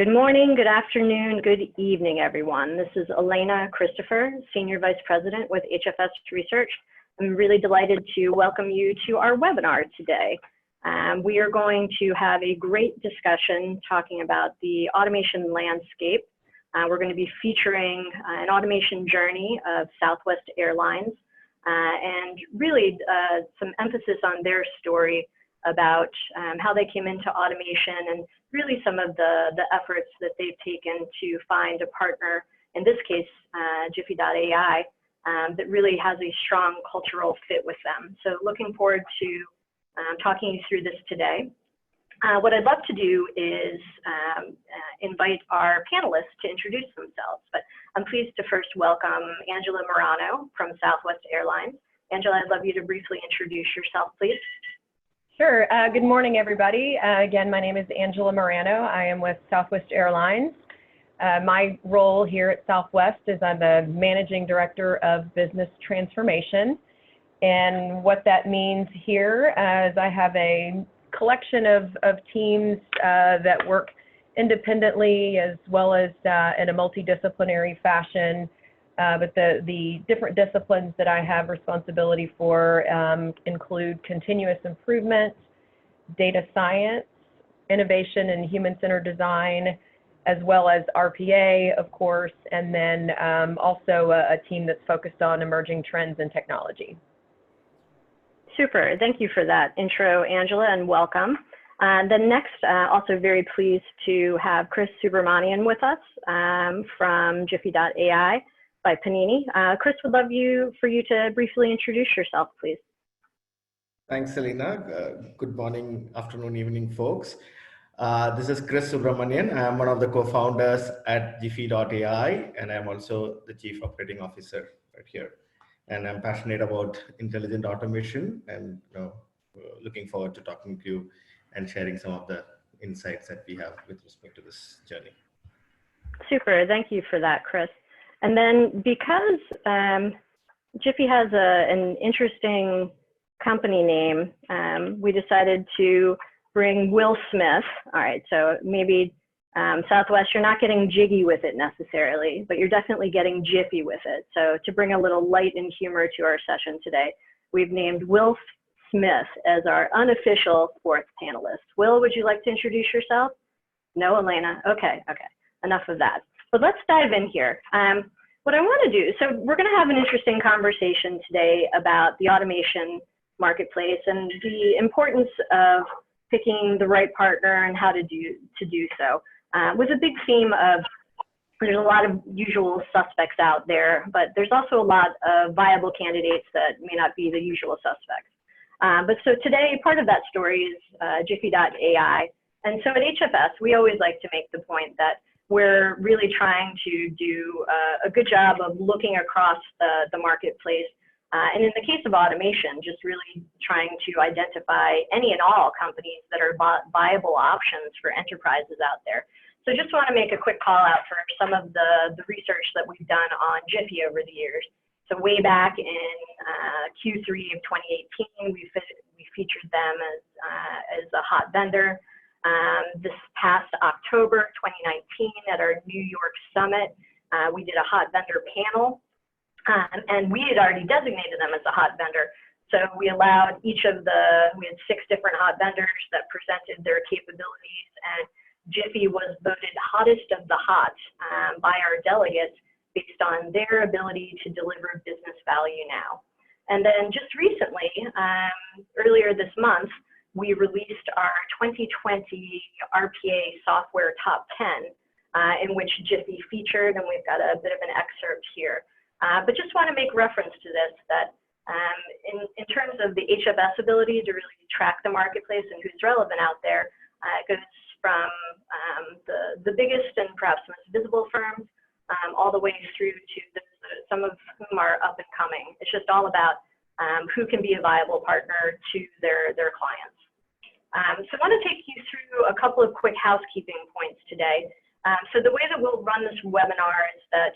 Good morning, good afternoon, good evening, everyone. This is Elena Christopher, Senior Vice President with HFS Research. I'm really delighted to welcome you to our webinar today. We are going to have a great discussion talking about the automation landscape. We're going to be featuring an automation journey of Southwest Airlines and really some emphasis on their story about how they came into automation and really some of the efforts that they've taken to find a partner, in this case, Jiffy.ai, that really has a strong cultural fit with them. So looking forward to talking you through this today. What I'd love to do is invite our panelists to introduce themselves, but I'm pleased to first welcome Angela Marano from Southwest Airlines. Angela, I'd love you to briefly introduce yourself, please. Sure. Good morning, everybody. Again, my name is Angela Marano. I am with Southwest Airlines. My role here at Southwest is I'm the Managing Director of Business Transformation. And what that means here is I have a collection of teams that work independently as well as in a multidisciplinary fashion. But the different disciplines that I have responsibility for include continuous improvement, data science, innovation and human-centered design, as well as RPA, of course, and then also a team that's focused on emerging trends in technology. Super. Thank you for that intro, Angela, and welcome. Then next, also very pleased to have Kris Subramanian with us from Jiffy.ai. By Paanini. Kris, would love for you to briefly introduce yourself, please. Thanks, Selena. Good morning, afternoon, evening, folks. This is Kris Subramanian. I'm one of the co-founders at Jiffy.ai, and I'm also the Chief Operating Officer right here. And I'm passionate about intelligent automation and looking forward to talking to you and sharing some of the insights that we have with respect to this journey. Super. Thank you for that, Kris. And then because Jiffy has an interesting company name, we decided to bring Will Smith. All right, so maybe Southwest, you're not getting jiggy with it necessarily, but you're definitely getting jiffy with it. So to bring a little light and humor to our session today, we've named Will Smith as our unofficial fourth panelist. Will, would you like to introduce yourself? No, Elena? Okay, enough of that. But let's dive in here. What I want to do, so we're going to have an interesting conversation today about the automation marketplace and the importance of picking the right partner and how to do so. With a big theme of there's a lot of usual suspects out there, but there's also a lot of viable candidates that may not be the usual suspects. But so today, part of that story is Jiffy.ai. And so at HFS, we always like to make the point that we're really trying to do a good job of looking across the marketplace. And in the case of automation, just really trying to identify any and all companies that are viable options for enterprises out there. So just want to make a quick call out for some of the research that we've done on Jiffy over the years. So way back in Q3 of 2018, we featured them as a hot vendor. This past October 2019 at our New York Summit, we did a hot vendor panel, and we had already designated them as a hot vendor. So we allowed we had 6 different hot vendors that presented their capabilities, and Jiffy was voted hottest of the hot by our delegates based on their ability to deliver business value now. And then just recently, earlier this month, we released our 2020 RPA software top 10, in which Jiffy featured, and we've got a bit of an excerpt here. But just want to make reference to this, that in terms of the HFS ability to really track the marketplace and who's relevant out there, it goes from the biggest and perhaps most visible firms all the way through to some of whom are up and coming. It's just all about who can be a viable partner to their clients. So I want to take you through a couple of quick housekeeping points today. So the way that we'll run this webinar is that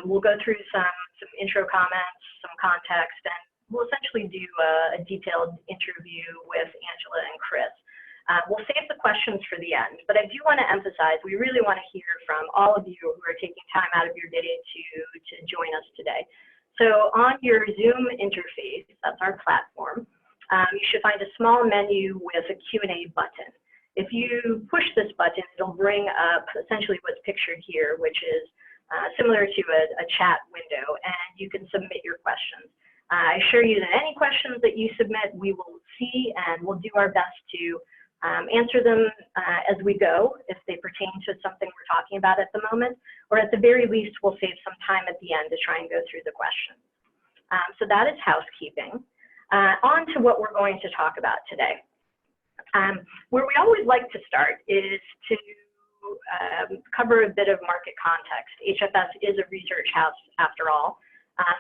we'll go through some intro comments, some context, and we'll essentially do a detailed interview with Angela and Kris. We'll save the questions for the end, but I do want to emphasize we really want to hear from all of you who are taking time out of your day to join us today. So on your Zoom interface, that's our platform, you should find a small menu with a Q&A button. If you push this button, it'll bring up essentially what's pictured here, which is similar to a chat window, and you can submit your questions. I assure you that any questions that you submit, we will see, and we'll do our best to answer them as we go if they pertain to something we're talking about at the moment, or at the very least, we'll save some time at the end to try and go through the questions. So that is housekeeping. On to what we're going to talk about today. Where we always like to start is to cover a bit of market context. HFS is a research house after all.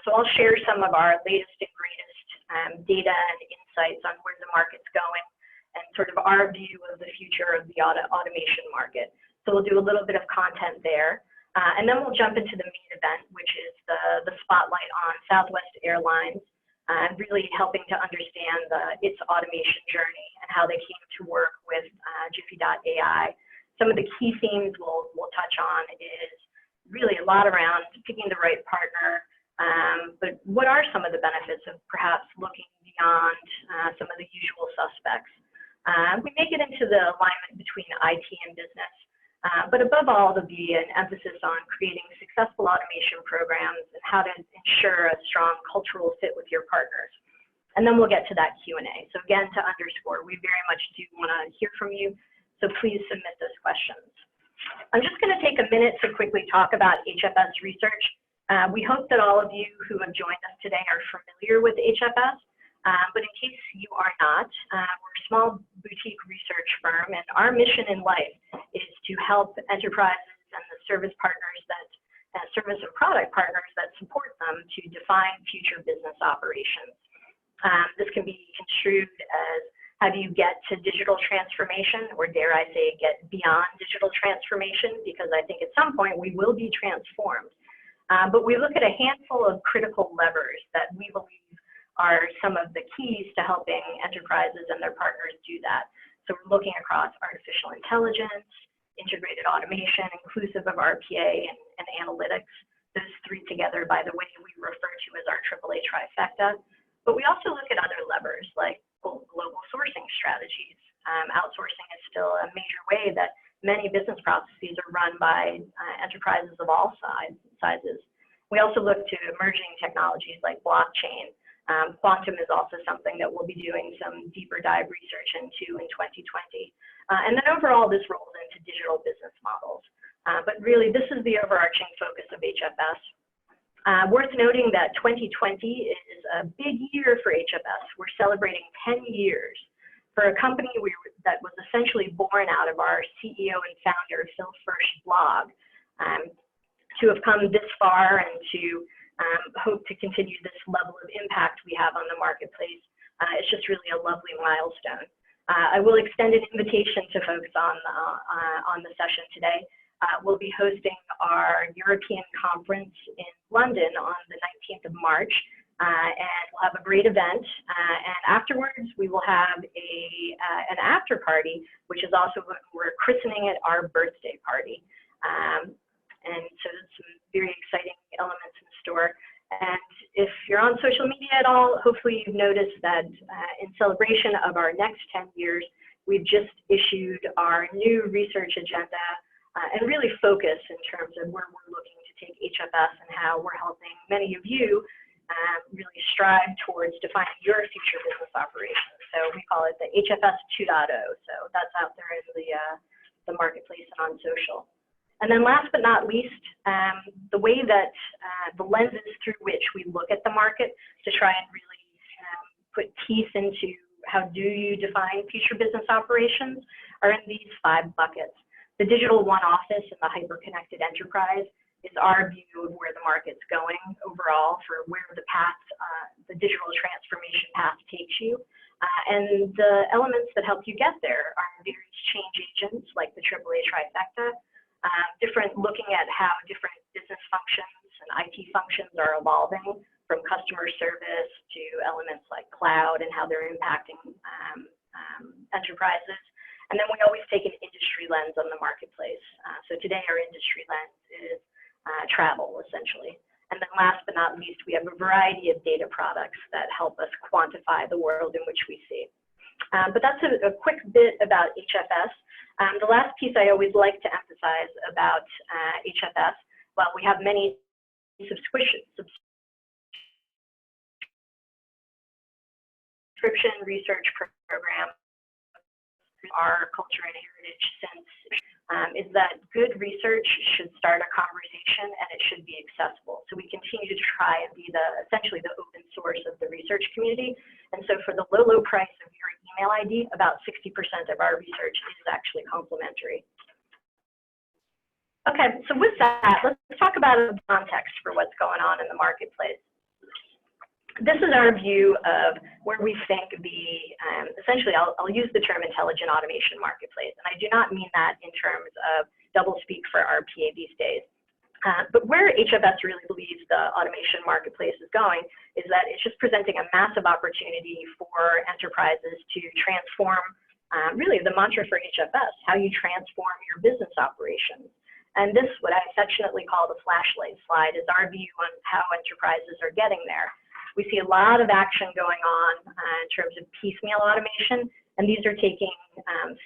So I'll share some of our latest and greatest data and insights on where the market's going and sort of our view of the future of the automation market. So we'll do a little bit of content there. And then we'll jump into the main event, which is the spotlight on Southwest Airlines, really helping to understand its automation journey and how they came to work with Jiffy.ai. Some of the key themes we'll touch on is really a lot around picking the right partner, but what are some of the benefits of perhaps looking beyond some of the usual suspects? We may get into the alignment between IT and business, but above all, there'll be an emphasis on creating successful automation programs and how to ensure a strong cultural fit with your partners. And then we'll get to that Q&A. So again, to underscore, we very much do want to hear from you, so please submit those questions. I'm just going to take a minute to quickly talk about HFS research. We hope that all of you who have joined us today are familiar with HFS, but in case you are not, we're a small boutique research firm, and our mission in life is to help enterprises and the service partners service and product partners that support them to define future business operations. This can be construed as how do you get to digital transformation, or dare I say, get beyond digital transformation, because I think at some point we will be transformed. But we look at a handful of critical levers that we believe are some of the keys to helping enterprises and their partners do that. So we're looking across artificial intelligence, integrated automation, inclusive of RPA and analytics. Those three together, by the way, we refer to as our AAA trifecta. But we also look at other levers like global sourcing strategies. Outsourcing is still a major way that many business processes are run by enterprises of all sizes. We also look to emerging technologies like blockchain. Quantum is also something that we'll be doing some deeper dive research into in 2020. And then overall, this rolls into digital business models. But really, this is the overarching focus of HFS. Worth noting that 2020 is a big year for HFS. We're celebrating 10 years for a company that was essentially born out of our CEO and founder, Phil First's blog. To have come this far and to hope to continue this level of impact we have on the marketplace, it's just really a lovely milestone. I will extend an invitation to folks on the session today. We'll be hosting our European conference in London on the 19th of March, and we'll have a great event. And afterwards, we will have an after party, which is also what we're christening it our birthday party. And so there's some very exciting elements in store. And if you're on social media at all, hopefully you've noticed that in celebration of our next 10 years, we've just issued our new research agenda and really focus in terms of where we're looking to take HFS and how we're helping many of you really strive towards defining your future business operations. So we call it the HFS 2.0. So that's out there in the marketplace and on social. And then last but not least, the way that the lenses through which we look at the market to try and really put teeth into how do you define future business operations are in these 5 buckets. The digital one office and the hyper-connected enterprise is our view of where the market's going overall for where the path, the digital transformation path takes you. And the elements that help you get there are various change agents like the AAA trifecta, looking at how different business functions and IT functions are evolving from customer service to elements like cloud and how they're impacting enterprises. And then we always take an industry lens on the marketplace. So today our industry lens is travel, essentially. And then last but not least, we have a variety of data products that help us quantify the world in which we see. But that's a quick bit about HFS. The last piece I always like to emphasize about HFS, while we have many subscription research programs, our culture and heritage sense, is that good research should start a conversation and it should be accessible. So we continue to try and be essentially the open source of the research community. And so for the low price of your email ID, about 60% of our research is actually complimentary. Okay, so with that, let's talk about the context for what's going on in the marketplace. This is our view of where we think essentially I'll use the term intelligent automation marketplace, and I do not mean that in terms of doublespeak for RPA these days. But where HFS really believes the automation marketplace is going is that it's just presenting a massive opportunity for enterprises to transform, really the mantra for HFS, how you transform your business operations. And this, what I affectionately call the flashlight slide, is our view on how enterprises are getting there. We see a lot of action going on in terms of piecemeal automation, and these are taking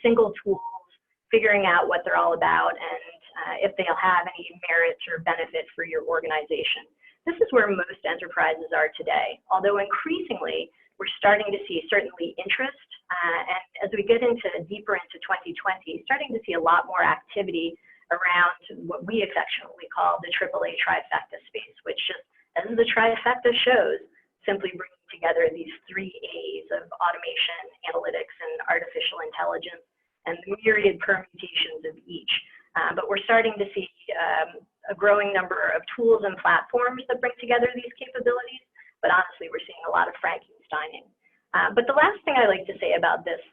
single tools, figuring out what they're all about, and if they'll have any merits or benefit for your organization. This is where most enterprises are today, although increasingly we're starting to see certainly interest, and as we get deeper into 2020, starting to see a lot more activity around what we affectionately call the AAA trifecta space, which just, as the trifecta shows, simply bringing together these 3 A's of automation, analytics, and artificial intelligence, and the myriad permutations of each. But we're starting to see a growing number of tools and platforms that bring together these capabilities, but honestly, we're seeing a lot of Frankensteining. But the last thing I like to say about this,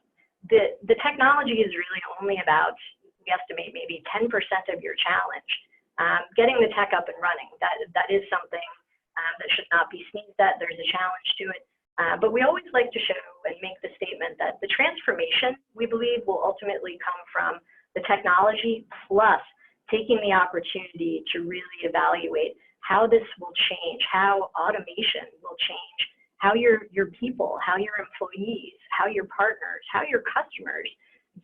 the technology is really only about, we estimate, maybe 10% of your challenge. Getting the tech up and running, that is something that should not be sneezed at. There's a challenge to it. But we always like to show and make the statement that the transformation, we believe, will ultimately come from the technology plus taking the opportunity to really evaluate how this will change, how automation will change, how your people, how your employees, how your partners, how your customers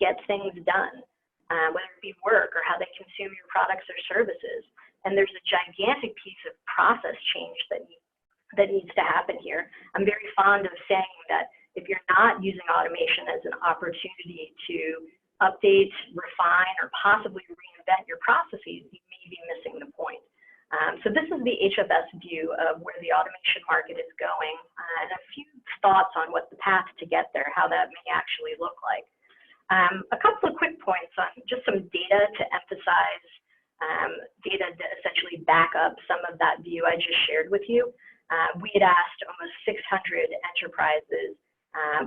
get things done, whether it be work or how they consume your products or services. And there's a gigantic piece of process change that needs to happen here. I'm very fond of saying that if you're not using automation as an opportunity to update, refine, or possibly reinvent your processes, you may be missing the point. So this is the HFS view of where the automation market is going, and a few thoughts on what the path to get there, how that may actually look like. A couple of quick points on just some data to emphasize, data to essentially back up some of that view I just shared with you. We had asked almost 600 enterprises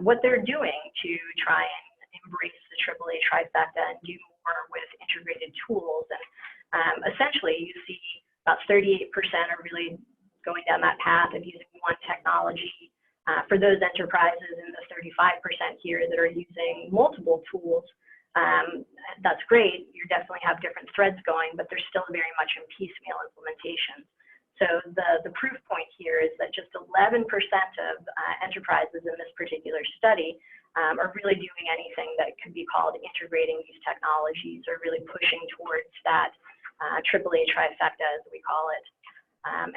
what they're doing to try and embrace the AAA trifecta and do more with integrated tools. And essentially, you see about 38% are really going down that path of using one technology. For those enterprises in the 35% here that are using multiple tools, that's great. You definitely have different threads going, but they're still very much in piecemeal implementation. So the proof point here is that just 11% of enterprises in this particular study are really doing anything that could be called integrating these technologies or really pushing towards that AAA trifecta, as we call it.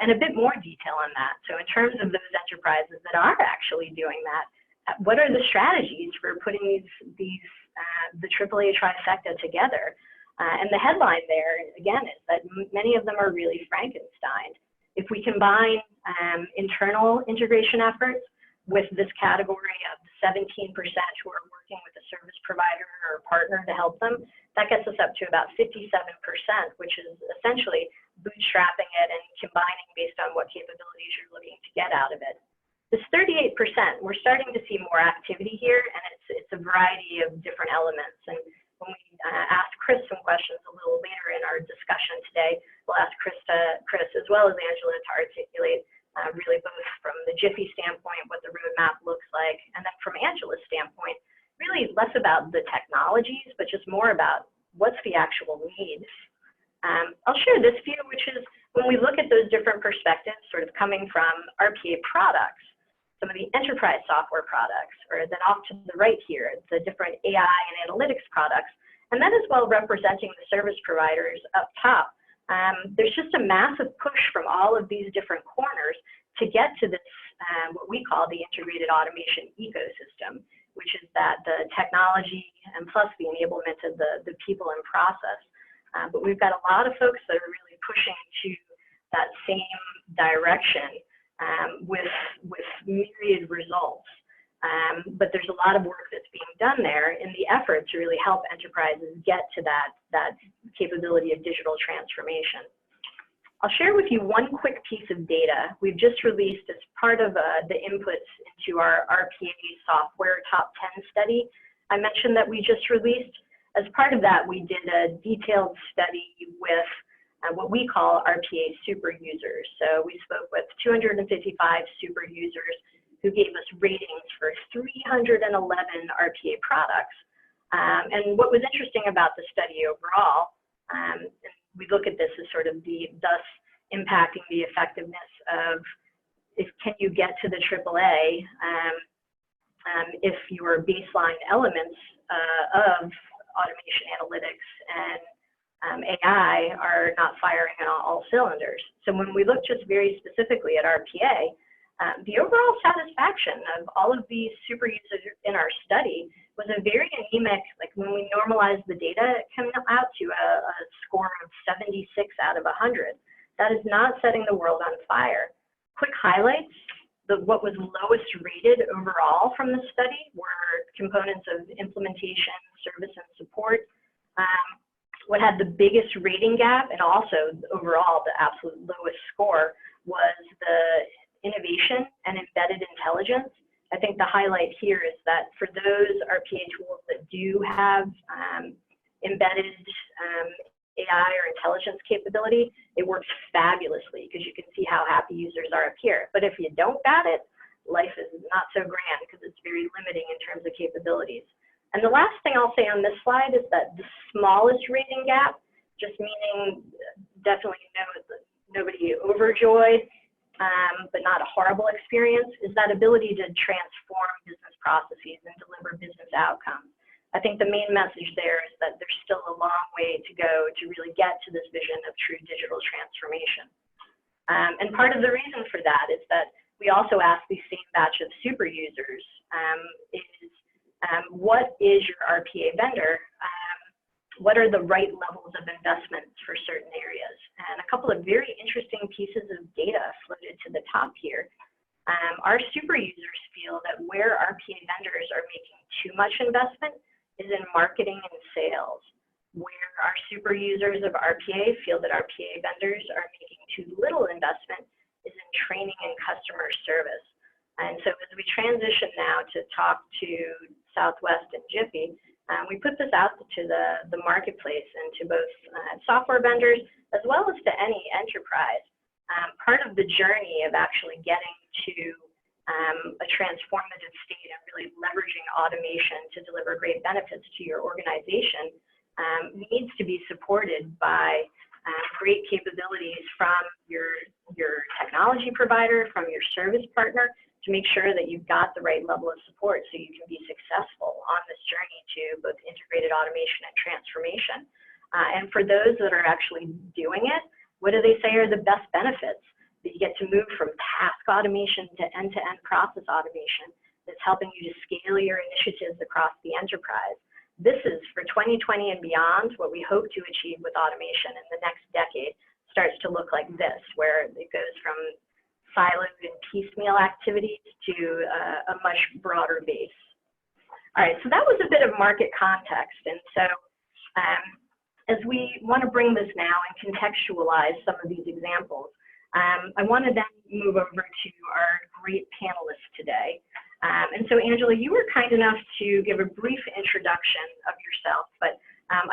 And a bit more detail on that. So in terms of those enterprises that are actually doing that, what are the strategies for putting the AAA trifecta together? And the headline there, again, is that many of them are really Frankensteined. If we combine internal integration efforts with this category of the 17% who are working with a service provider or partner to help them, that gets us up to about 57%, which is essentially bootstrapping it and combining based on what capabilities you're looking to get out of it. This 38%, we're starting to see more activity here, and it's a variety of different elements. And when we ask Kris some questions a little later in our discussion today, we'll ask Kris as well as Angela to articulate really both from the Jiffy standpoint, what the roadmap looks like, and then from Angela's standpoint, really less about about the technologies, but just more about what's the actual need. I'll share this view, which is when we look at those different perspectives, sort of coming from RPA products, some of the enterprise software products, or then off to the right here, the different AI and analytics products, and then as well representing the service providers up top. There's just a massive push from all of these different corners to get to this, what we call the integrated automation ecosystem, which is that the technology and plus the enablement of the people and process. But we've got a lot of folks that are really pushing to that same direction with myriad results. But there's a lot of work that's being done there in the effort to really help enterprises get to that capability of digital transformation. I'll share with you one quick piece of data we've just released as part of the inputs into our RPA software top 10 study I mentioned that we just released. As part of that, we did a detailed study with what we call RPA super users. So we spoke with 255 super users who gave us ratings for 311 RPA products. And what was interesting about the study overall, and we look at this as sort of thus impacting the effectiveness of can you get to the AAA if your baseline elements of automation analytics and AI are not firing on all cylinders. So when we look just very specifically at RPA, the overall satisfaction of all of these super users in our study was a very anemic, like when we normalize the data, it came out to a score of 76 out of 100. That is not setting the world on fire. Quick highlights, what was lowest rated overall from the study were components of implementation, service, and support. What had the biggest rating gap and also overall the absolute lowest score was the innovation and embedded intelligence. I think the highlight here is that for those RPA tools that do have embedded AI or intelligence capability, it works fabulously because you can see how happy users are up here. But if you don't got it, life is not so grand because it's very limiting in terms of capabilities. And the last thing I'll say on this slide is that the smallest rating gap, just meaning definitely nobody overjoyed, but not a horrible experience, is that ability to transform business processes and deliver business outcomes. I think the main message there is that there's still a long way to go to really get to this vision of true digital transformation. And part of the reason for that is that we also ask these same batch of super users, what is your RPA vendor? What are the right levels of investments for certain areas? And a couple of very interesting pieces of data floated to the top here. Our super users feel that where RPA vendors are making too much investment is in marketing and sales. Where our super users of RPA feel that RPA vendors are making too little investment is in training and customer service. And so as we transition now to talk to Southwest and Jiffy, we put this out to the marketplace and to both software vendors as well as to any enterprise. Part of the journey of actually getting to a transformative state and really leveraging automation to deliver great benefits to your organization needs to be supported by great capabilities from your technology provider, from your service partner, to make sure that you've got the right level of support so you can be successful on this journey to both integrated automation and transformation. And for those that are actually doing it, what do they say are the best benefits? That you get to move from task automation to end-to-end process automation that's helping you to scale your initiatives across the enterprise. This is for 2020 and beyond, what we hope to achieve with automation in the next decade starts to look like this, where it goes from siloed and piecemeal activities to a much broader base. All right, so that was a bit of market context. And so as we want to bring this now and contextualize some of these examples, I want to then move over to our great panelists today. And so Angela, you were kind enough to give a brief introduction of yourself, but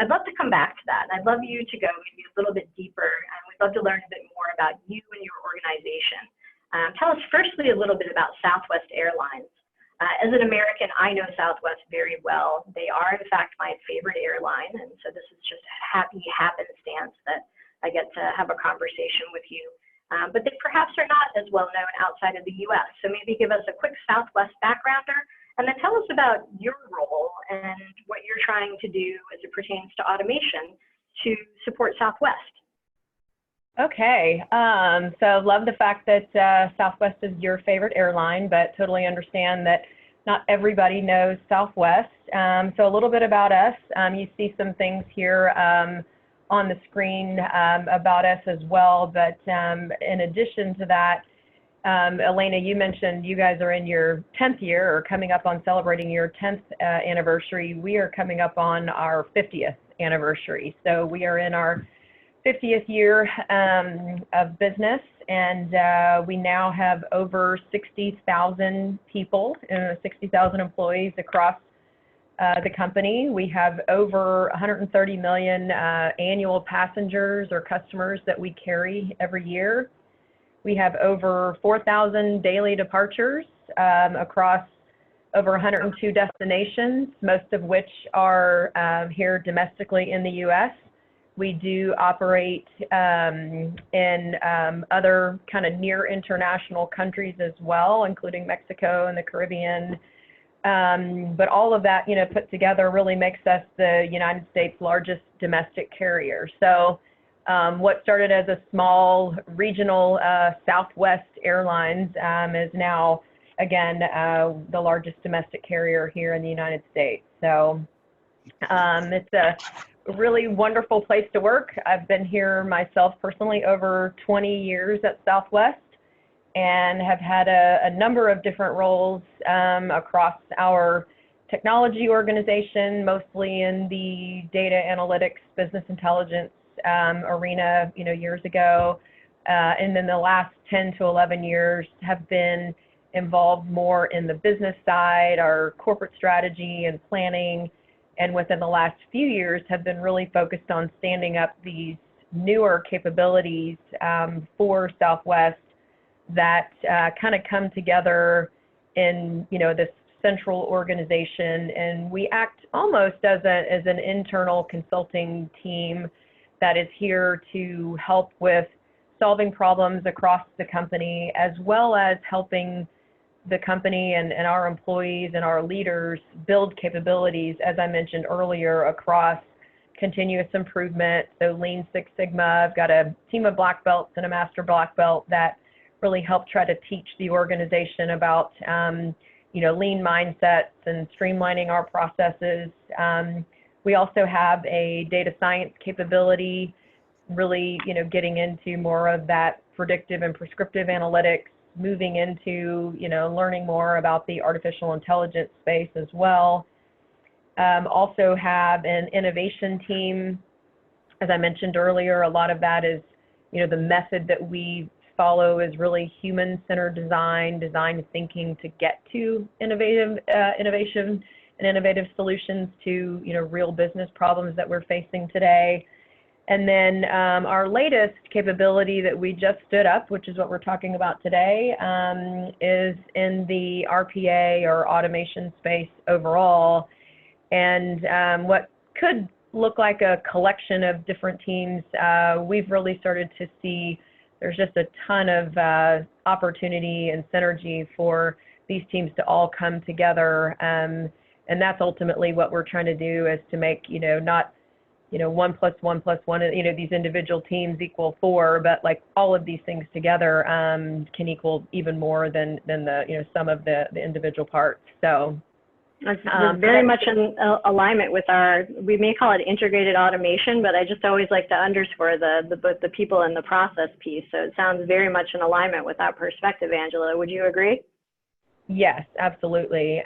I'd love to come back to that. I'd love you to go maybe a little bit deeper, and we'd love to learn a bit more about you and your organization. Tell us firstly a little bit about Southwest Airlines. As an American, I know Southwest very well. They are, in fact, my favorite airline, and so this is just happy happenstance that I get to have a conversation with you. But they perhaps are not as well known outside of the US. So maybe give us a quick Southwest backgrounder, and then tell us about your role and what you're trying to do as it pertains to automation to support Southwest. Okay, so love the fact that Southwest is your favorite airline, but totally understand that not everybody knows Southwest. So a little bit about us. You see some things here on the screen about us as well, but in addition to that, Elena, you mentioned you guys are in your 10th year or coming up on celebrating your 10th anniversary. We are coming up on our 50th anniversary. So we are in our 50th year of business, and we now have over 60,000 people, 60,000 employees across the company. We have over 130 million annual passengers or customers that we carry every year. We have over 4,000 daily departures across over 102 destinations, most of which are here domestically in the US. We do operate in other kind of near international countries as well, including Mexico and the Caribbean. But all of that, put together really makes us the United States' largest domestic carrier. So what started as a small regional Southwest Airlines is now, again, the largest domestic carrier here in the United States. So it's a really wonderful place to work. I've been here myself personally over 20 years at Southwest and have had a number of different roles across our technology organization, mostly in the data analytics, business intelligence arena, years ago. And then the last 10 to 11 years have been involved more in the business side, our corporate strategy and planning, and within the last few years have been really focused on standing up these newer capabilities for Southwest that kind of come together in this central organization, and we act almost as an internal consulting team that is here to help with solving problems across the company, as well as helping the company and our employees and our leaders build capabilities, as I mentioned earlier, across continuous improvement, so Lean Six Sigma. I've got a team of black belts and a master black belt that really help try to teach the organization about lean mindsets and streamlining our processes. We also have a data science capability, really getting into more of that predictive and prescriptive analytics, moving into learning more about the artificial intelligence space as well. Also have an innovation team. As I mentioned earlier, a lot of that is the method that we follow is really human-centered design thinking to get to innovation and innovative solutions to real business problems that we're facing today. And then our latest capability that we just stood up, which is what we're talking about today, is in the RPA or automation space overall. And what could look like a collection of different teams, we've really started to see there's just a ton of opportunity and synergy for these teams to all come together. And that's ultimately what we're trying to do, is to make, not 1 + 1 + 1, these individual teams equal 4, but like all of these things together can equal even more than the sum of the individual parts. So it's very much in alignment with we may call it integrated automation, but I just always like to underscore the people and the process piece. So it sounds very much in alignment with that perspective, Angela. Would you agree? Yes, absolutely.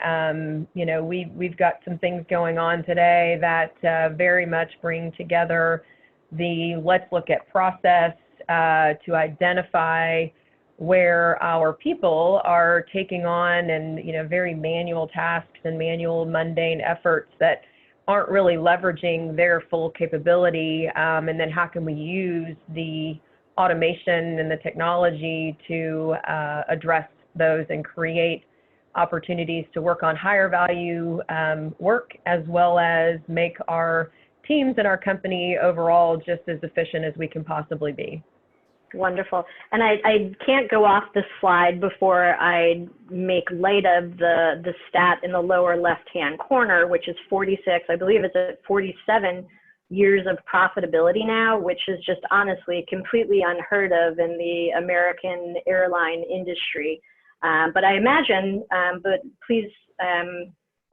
We've got some things going on today that very much bring together let's look at process to identify where our people are taking on and very manual tasks and manual mundane efforts that aren't really leveraging their full capability, and then how can we use the automation and the technology to address those and create opportunities to work on higher value work, as well as make our teams and our company overall just as efficient as we can possibly be. Wonderful. And I can't go off the slide before I make light of the stat in the lower left-hand corner, which is 46, I believe it's at 47 years of profitability now, which is just honestly completely unheard of in the American airline industry. But I imagine, but please,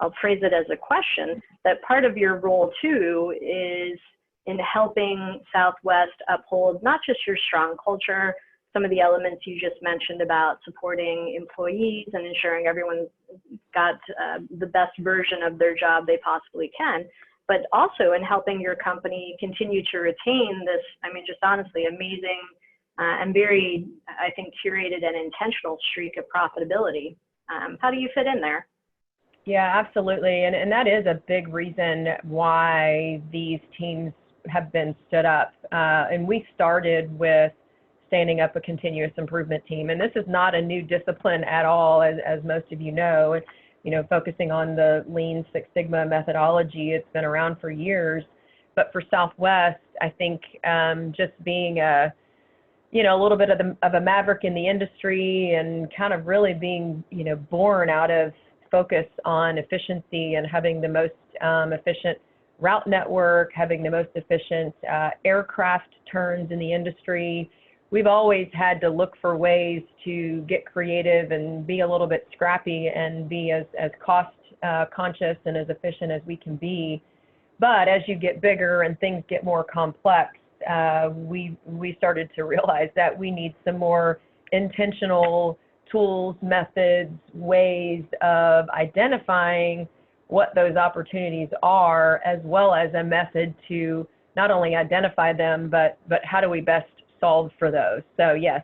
I'll phrase it as a question, that part of your role too is in helping Southwest uphold not just your strong culture, some of the elements you just mentioned about supporting employees and ensuring everyone's got the best version of their job they possibly can, but also in helping your company continue to retain this, I mean, just honestly amazing and very, I think, curated and intentional streak of profitability. How do you fit in there? Yeah, absolutely. And that is a big reason why these teams have been stood up. And we started with standing up a continuous improvement team. And this is not a new discipline at all, as most of you know, focusing on the Lean Six Sigma methodology. It's been around for years. But for Southwest, I think just being a little bit of a maverick in the industry and kind of really being, born out of focus on efficiency and having the most efficient route network, having the most efficient aircraft turns in the industry. We've always had to look for ways to get creative and be a little bit scrappy and be as cost conscious and as efficient as we can be. But as you get bigger and things get more complex, we started to realize that we need some more intentional tools, methods, ways of identifying what those opportunities are, as well as a method to not only identify them, but how do we best solve for those. So yes,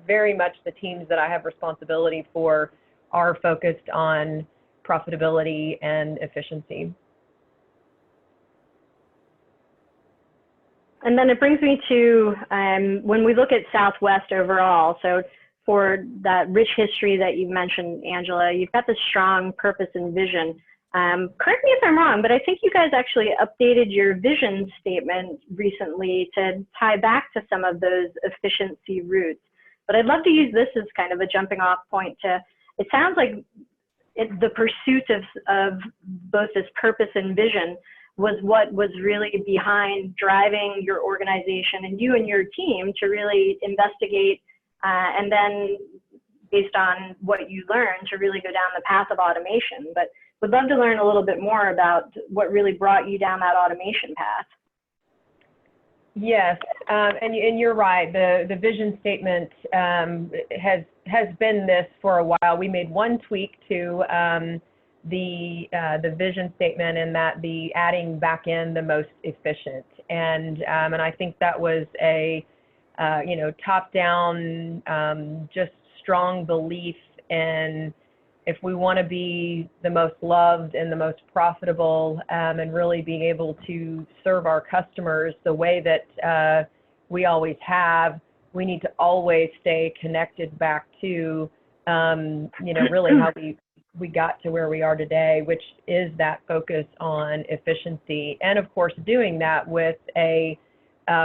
very much the teams that I have responsibility for are focused on profitability and efficiency. And then it brings me to when we look at Southwest overall, so for that rich history that you've mentioned, Angela, you've got this strong purpose and vision. Correct me if I'm wrong, but I think you guys actually updated your vision statement recently to tie back to some of those efficiency roots. But I'd love to use this as kind of a jumping off point to, it sounds like the pursuit of both this purpose and vision was what was really behind driving your organization and you and your team to really investigate and then based on what you learned to really go down the path of automation. But would love to learn a little bit more about what really brought you down that automation path. Yes, and you're right. The vision statement has been this for a while. We made one tweak to the vision statement, in that the adding back in the most efficient, and I think that was a top-down, just strong belief in, if we want to be the most loved and the most profitable, and really being able to serve our customers the way that we always have, we need to always stay connected back to, really how we got to where we are today, which is that focus on efficiency. And of course, doing that with a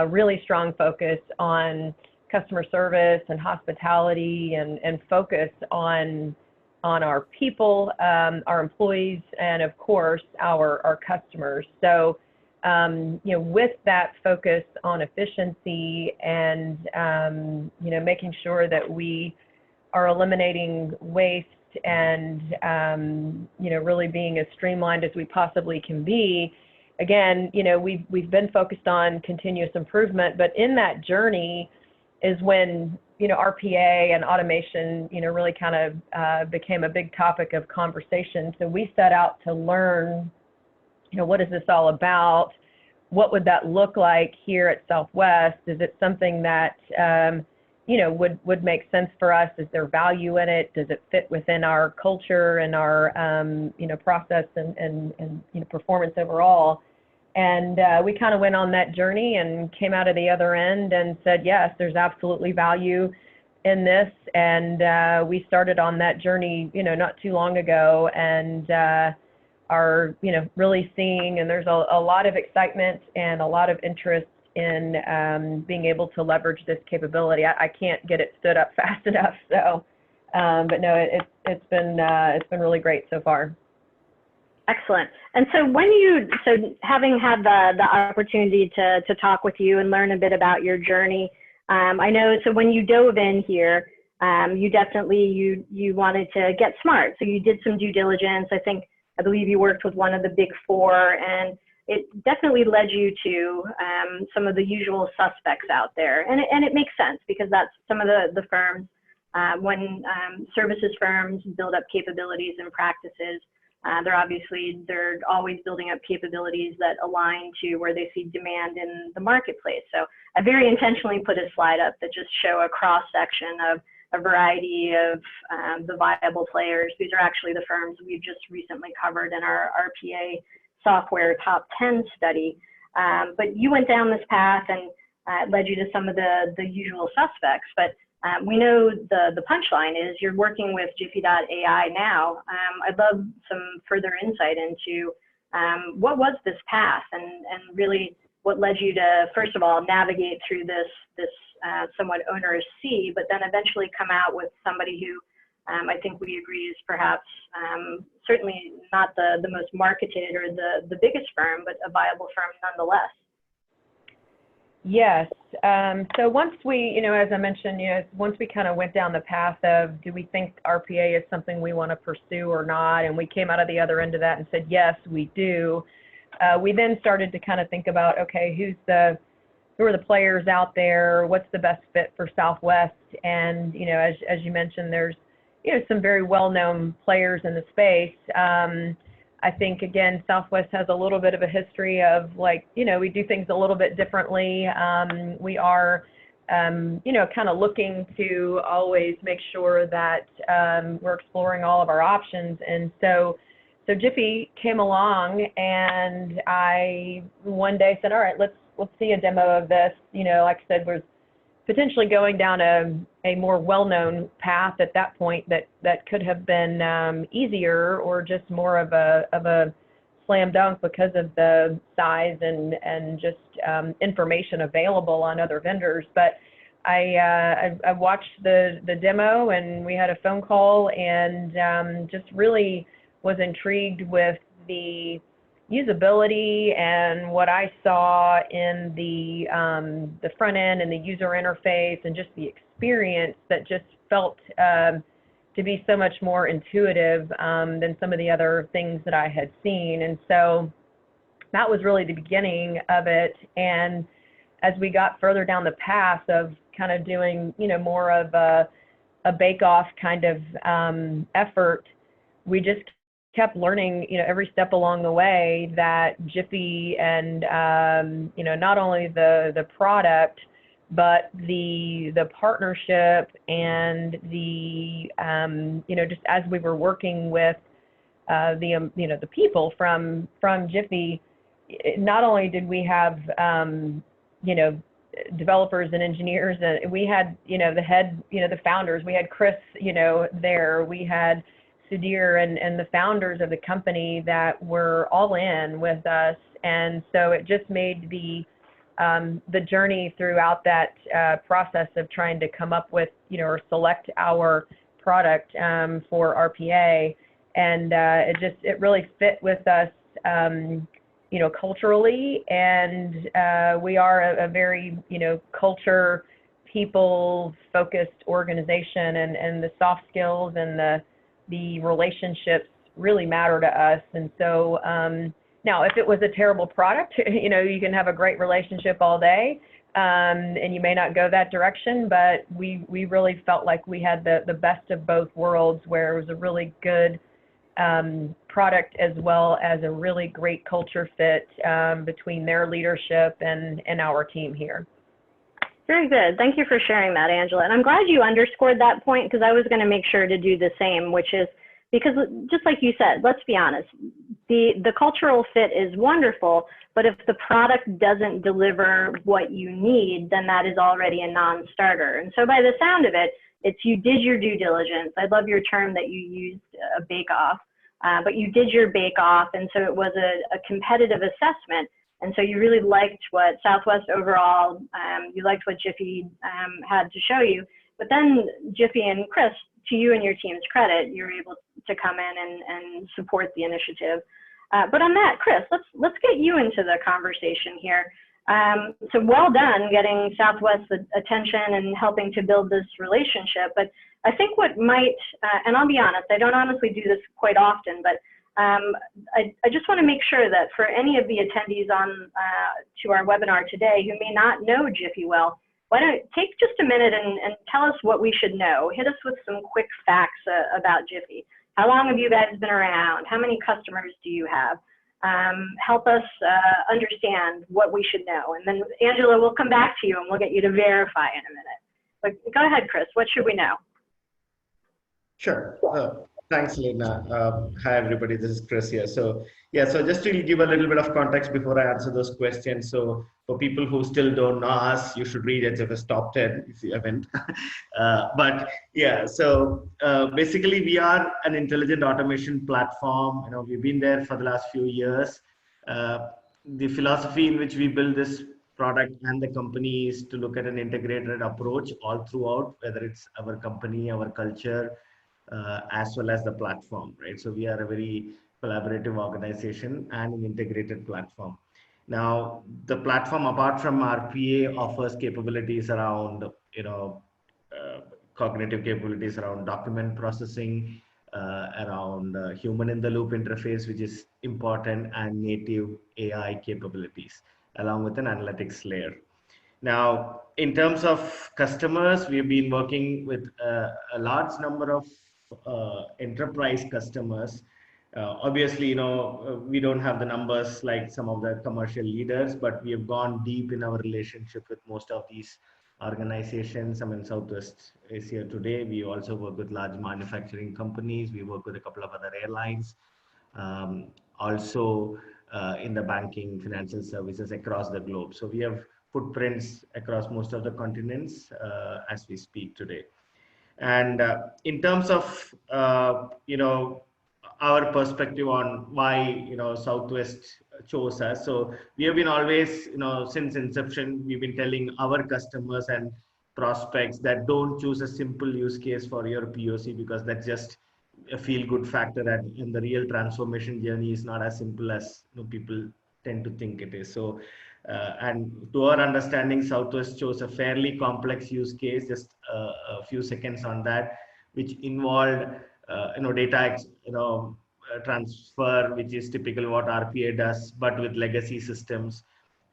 really strong focus on customer service and hospitality, and focus on our people, our employees, and of course our customers. So with that focus on efficiency and making sure that we are eliminating waste and really being as streamlined as we possibly can be. Again, we've been focused on continuous improvement, but in that journey is when RPA and automation really kind of became a big topic of conversation. So we set out to learn what is this all about? What would that look like here at Southwest? Is it something that would make sense for us? Is there value in it? Does it fit within our culture and our process and performance overall? And we kind of went on that journey and came out of the other end and said, yes, there's absolutely value in this, and we started on that journey, not too long ago, and are, really seeing, and there's a lot of excitement and a lot of interest in being able to leverage this capability. I can't get it stood up fast enough, so, but no, it's been really great so far. Excellent. And so having had the opportunity to talk with you and learn a bit about your journey, I know, so when you dove in here, you definitely, you wanted to get smart. So you did some due diligence. I believe you worked with one of the big four, and it definitely led you to some of the usual suspects out there. And it makes sense, because that's some of the firms, when services firms build up capabilities and practices, they're always building up capabilities that align to where they see demand in the marketplace. So I very intentionally put a slide up that just show a cross section of a variety of the viable players. These are actually the firms we've just recently covered in our RPA software top 10 study. But you went down this path, and it led you to some of the usual suspects. But we know the punchline is you're working with Jiffy.ai now. I'd love some further insight into what was this path, and really what led you to, first of all, navigate through this somewhat onerous sea, but then eventually come out with somebody who I think we agree is perhaps certainly not the most marketed or the biggest firm, but a viable firm nonetheless. Yes. So once we, as I mentioned, once we kind of went down the path of, do we think RPA is something we want to pursue or not? And we came out of the other end of that and said, yes, we do. We then started to kind of think about, okay, who are the players out there? What's the best fit for Southwest? And, as you mentioned, there's, some very well-known players in the space. I think, again, Southwest has a little bit of a history of, we do things a little bit differently. We are, kind of looking to always make sure that we're exploring all of our options. And so Jiffy came along, and I one day said, all right, let's see a demo of this. Like I said, was potentially going down a more well-known path at that point that could have been easier, or just more of a slam dunk because of the size and just information available on other vendors. But I watched the demo, and we had a phone call, and just really was intrigued with the usability and what I saw in the front end and the user interface, and just the experience that just felt to be so much more intuitive than some of the other things that I had seen. And so that was really the beginning of it. And as we got further down the path of kind of doing, more of a bake-off kind of effort, we just kept learning, every step along the way, that Jiffy and, not only the product, but the partnership and the, just as we were working with the people from Jiffy, not only did we have, developers and engineers, we had, the head, the founders, we had Kris, there, we had Sudhir and the founders of the company that were all in with us. And so it just made the journey throughout that process of trying to come up with, or select our product for RPA. And it really fit with us, culturally. And we are a very, culture, people-focused organization, and the soft skills and the relationships really matter to us. And so now, if it was a terrible product, you can have a great relationship all day, and you may not go that direction, but we really felt like we had the best of both worlds, where it was a really good product as well as a really great culture fit between their leadership and our team here. Very good. Thank you for sharing that, Angela. And I'm glad you underscored that point, because I was going to make sure to do the same, which is because, just like you said, let's be honest, the cultural fit is wonderful, but if the product doesn't deliver what you need, then that is already a non-starter. And so by the sound of it, It's you did your due diligence. I love your term that you used, a bake-off, but you did your bake-off, and so it was a competitive assessment. And so you really liked what Southwest overall, you liked what Jiffy had to show you. But then Jiffy and Kris, to you and your team's credit, you were able to come in and support the initiative. But on that, Kris, let's get you into the conversation here. So well done getting Southwest's attention and helping to build this relationship. But I think what might, and I'll be honest, I don't honestly do this quite often, but I just want to make sure that for any of the attendees on to our webinar today who may not know Jiffy well, why don't take just a minute and tell us what we should know. Hit us with some quick facts about Jiffy. How long have you guys been around? How many customers do you have? Help us understand what we should know. And then Angela, we'll come back to you and we'll get you to verify in a minute. But go ahead, Kris, what should we know? Sure. Thanks, Elena. Hi, everybody. This is Kris here. So, yeah, so just to give a little bit of context before I answer those questions. So, for people who still don't know us, you should read HFS Top 10 if you haven't. But yeah, so basically, we are an intelligent automation platform. You know, we've been there for the last few years. The philosophy in which we build this product and the company is to look at an integrated approach all throughout, whether it's our company, our culture, as well as the platform, right? So we are a very collaborative organization and an integrated platform. Now, the platform, apart from RPA, offers capabilities around, cognitive capabilities around document processing, around human-in-the-loop interface, which is important, and native AI capabilities, along with an analytics layer. Now, in terms of customers, we've been working with a large number of enterprise customers. Obviously, we don't have the numbers like some of the commercial leaders, but we have gone deep in our relationship with most of these organizations. I mean, Southwest is here today. We also work with large manufacturing companies. We work with a couple of other airlines. Also in the banking, financial services across the globe. So we have footprints across most of the continents as we speak today. And in terms of, our perspective on why, Southwest chose us. So we have been always, since inception, we've been telling our customers and prospects that don't choose a simple use case for your POC, because that's just a feel-good factor, and in the real transformation journey is not as simple as people tend to think it is. So, and to our understanding, Southwest chose a fairly complex use case, just a few seconds on that, which involved, data, transfer, which is typical what RPA does, but with legacy systems,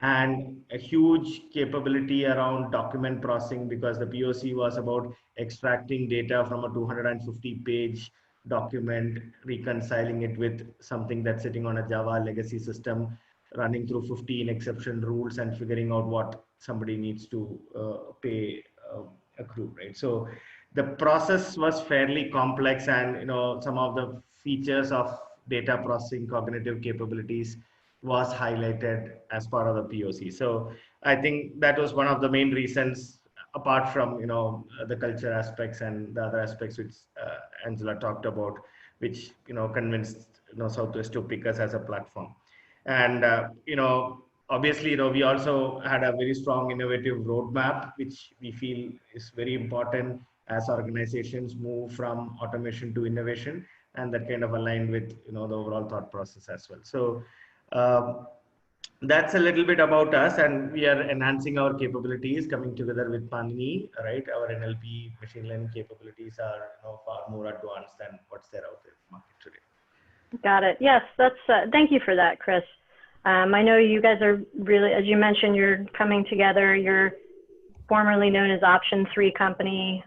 and a huge capability around document processing, because the POC was about extracting data from a 250-page document, reconciling it with something that's sitting on a Java legacy system, running through 15 exception rules and figuring out what somebody needs to pay accrue, right? So the process was fairly complex, and some of the features of data processing cognitive capabilities was highlighted as part of the POC. So I think that was one of the main reasons, apart from the culture aspects and the other aspects which Angela talked about, which convinced Southwest to pick us as a platform. And obviously we also had a very strong innovative roadmap, which we feel is very important as organizations move from automation to innovation, and that kind of aligned with the overall thought process as well. So that's a little bit about us, and we are enhancing our capabilities, coming together with Paanini, right? Our NLP machine learning capabilities are far more advanced than what's there out there in the market today. Got it. Yes, that's. Thank you for that, Kris. I know you guys are really, as you mentioned, you're coming together. You're formerly known as Option 3 Company.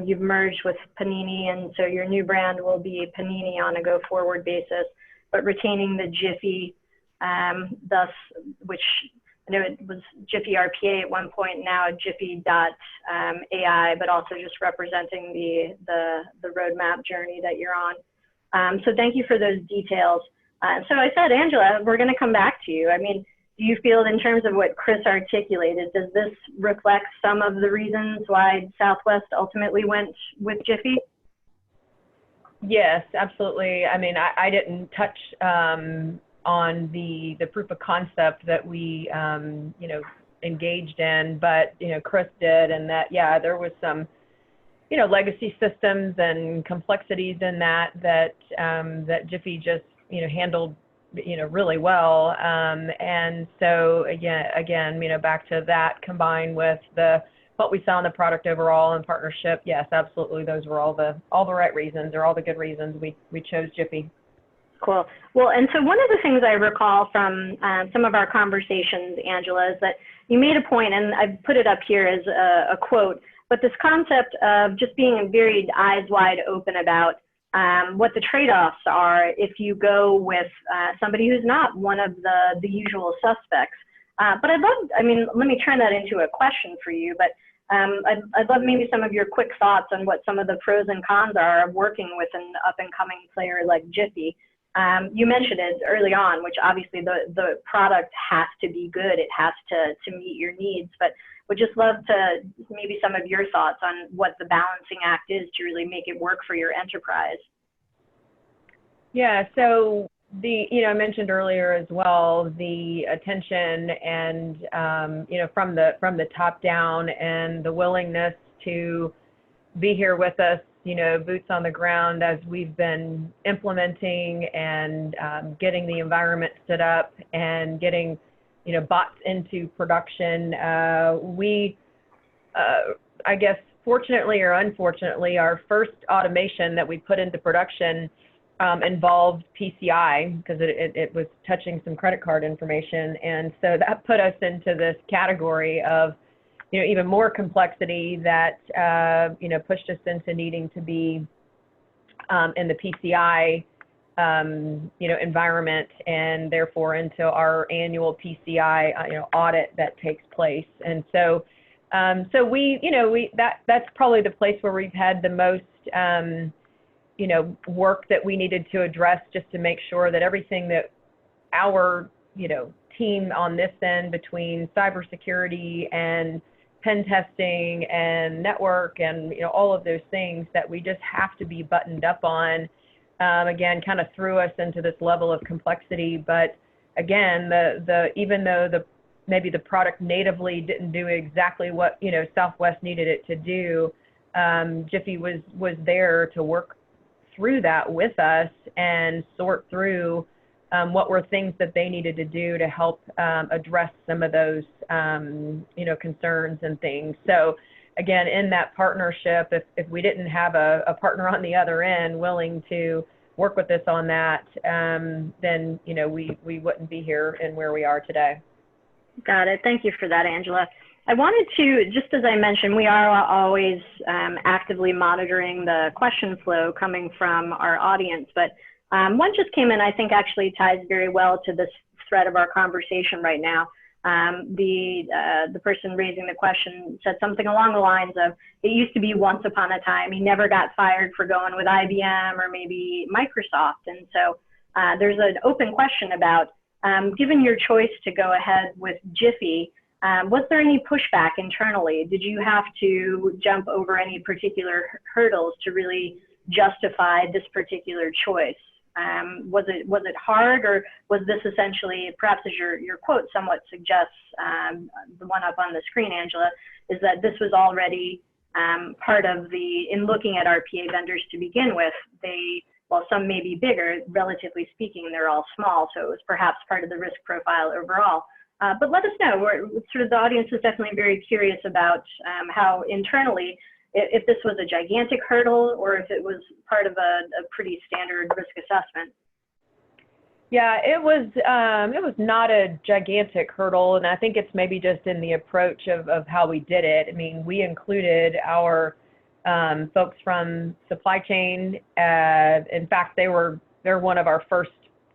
You've merged with Paanini, and so your new brand will be Paanini on a go-forward basis, but retaining the Jiffy, thus, which I know it was Jiffy RPA at one point, now Jiffy.ai, but also just representing the roadmap journey that you're on. So thank you for those details. So I said, Angela, we're going to come back to you. I mean, do you feel, in terms of what Kris articulated, does this reflect some of the reasons why Southwest ultimately went with Jiffy? Yes, absolutely. I mean, I didn't touch on the proof of concept that we, you know, engaged in, but, you know, Kris did, and that, yeah, there was some, you know, legacy systems and complexities in that that Jiffy just, you know, handled, you know, really well. And so again, you know, back to that combined with what we saw in the product overall and partnership, yes, absolutely. Those were all the right reasons, or all the good reasons we chose Jiffy. Cool. Well, and so one of the things I recall from some of our conversations, Angela, is that you made a point, and I've put it up here as a quote, but this concept of just being very eyes wide open about what the trade-offs are if you go with somebody who's not one of the usual suspects. But let me turn that into a question for you, but I'd love maybe some of your quick thoughts on what some of the pros and cons are of working with an up-and-coming player like Jiffy. You mentioned it early on, which obviously the product has to be good. It has to meet your needs, but would just love to maybe some of your thoughts on what the balancing act is to really make it work for your enterprise. Yeah, so you know, I mentioned earlier as well, the attention and, you know, from the top down, and the willingness to be here with us, you know, boots on the ground as we've been implementing and getting the environment stood up and getting, you know, bots into production. I guess, fortunately or unfortunately, our first automation that we put into production involved PCI, because it was touching some credit card information. And so that put us into this category of, you know, even more complexity that, you know, pushed us into needing to be in the PCI, you know, environment, and therefore into our annual PCI, you know, audit that takes place. And so, we, you know, that's probably the place where we've had the most, you know, work that we needed to address, just to make sure that everything that our, you know, team on this end, between cybersecurity and pen testing and network and, you know, all of those things that we just have to be buttoned up on, again, kind of threw us into this level of complexity. But again, even though maybe the product natively didn't do exactly what, you know, Southwest needed it to do, Jiffy was there to work through that with us and sort through what were things that they needed to do to help address some of those, you know, concerns and things. So again, in that partnership, if we didn't have a partner on the other end willing to work with us on that, then, you know, we wouldn't be here and where we are today. Got it. Thank you for that, Angela. I wanted to, just as I mentioned, we are always actively monitoring the question flow coming from our audience, but one just came in, I think actually ties very well to this thread of our conversation right now. The person raising the question said something along the lines of, it used to be once upon a time, he never got fired for going with IBM or maybe Microsoft. And so there's an open question about, given your choice to go ahead with Jiffy, was there any pushback internally? Did you have to jump over any particular hurdles to really justify this particular choice? Was it hard, or was this essentially, perhaps as your quote somewhat suggests, the one up on the screen, Angela, is that this was already part of in looking at RPA vendors to begin with, while some may be bigger, relatively speaking, they're all small, so it was perhaps part of the risk profile overall. But let us know. Sort of the audience is definitely very curious about how internally, if this was a gigantic hurdle or if it was part of a pretty standard risk assessment. Yeah, it was not a gigantic hurdle, and I think it's maybe just in the approach of how we did it. I mean, we included our folks from supply chain. In fact, they're one of our first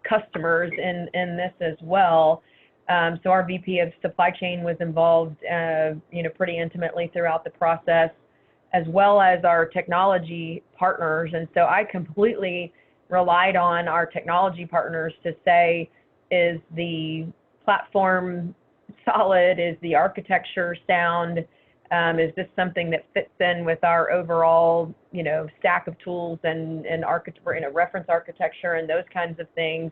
customers in this as well. So our VP of supply chain was involved, you know, pretty intimately throughout the process, as well as our technology partners. And so I completely relied on our technology partners to say, is the platform solid? Is the architecture sound? Is this something that fits in with our overall, stack of tools and reference architecture and those kinds of things?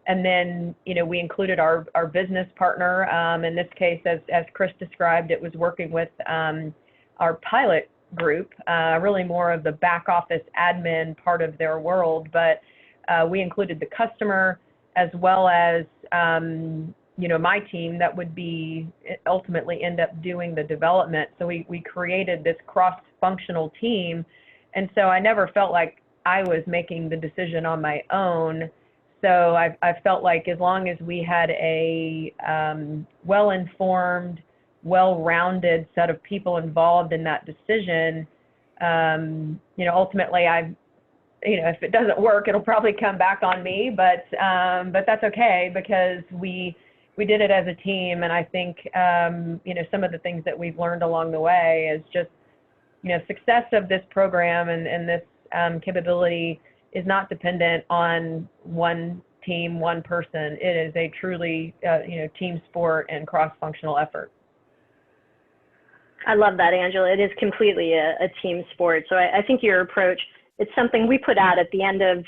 And then, we included our business partner. In this case, as Kris described, it was working with our pilot group, really more of the back office admin part of their world. But we included the customer as well as, my team that would be ultimately end up doing the development. So we created this cross-functional team. And so I never felt like I was making the decision on my own. So I felt like as long as we had a well-informed, well-rounded set of people involved in that decision, ultimately if it doesn't work, it'll probably come back on me, but that's okay because we did it as a team. And I think, some of the things that we've learned along the way is just, success of this program and this capability is not dependent on one team, one person. It is a truly, team sport and cross-functional effort. I love that, Angela. It is completely a team sport. So I think your approach, it's something we put out at the end of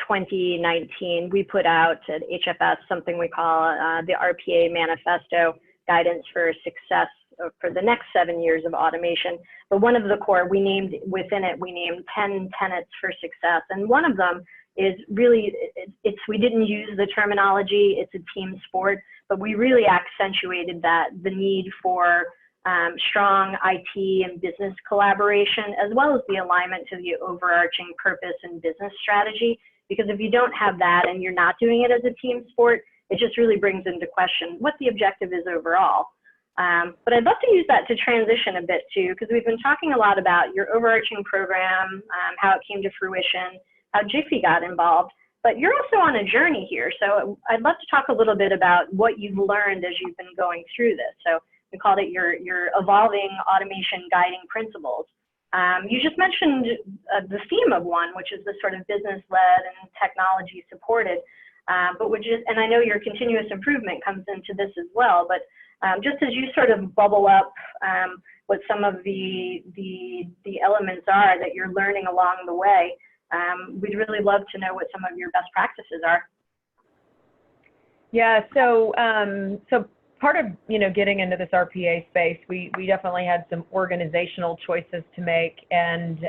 2019. We put out at HFS something we call the RPA Manifesto, Guidance for Success for the next 7 years of automation. But one of the core, we named 10 tenets for success. And one of them is really, we didn't use the terminology, it's a team sport, but we really accentuated the need for strong IT and business collaboration, as well as the alignment to the overarching purpose and business strategy. Because if you don't have that and you're not doing it as a team sport, it just really brings into question what the objective is overall. But I'd love to use that to transition a bit too, because we've been talking a lot about your overarching program, how it came to fruition, how Jiffy got involved, but you're also on a journey here. So I'd love to talk a little bit about what you've learned as you've been going through this. So we called it your evolving automation guiding principles. You just mentioned the theme of one, which is the sort of business-led and technology supported, and I know your continuous improvement comes into this as well, but just as you sort of bubble up what some of the elements are that you're learning along the way, we'd really love to know what some of your best practices are. Yeah, so part of getting into this RPA space, we definitely had some organizational choices to make, and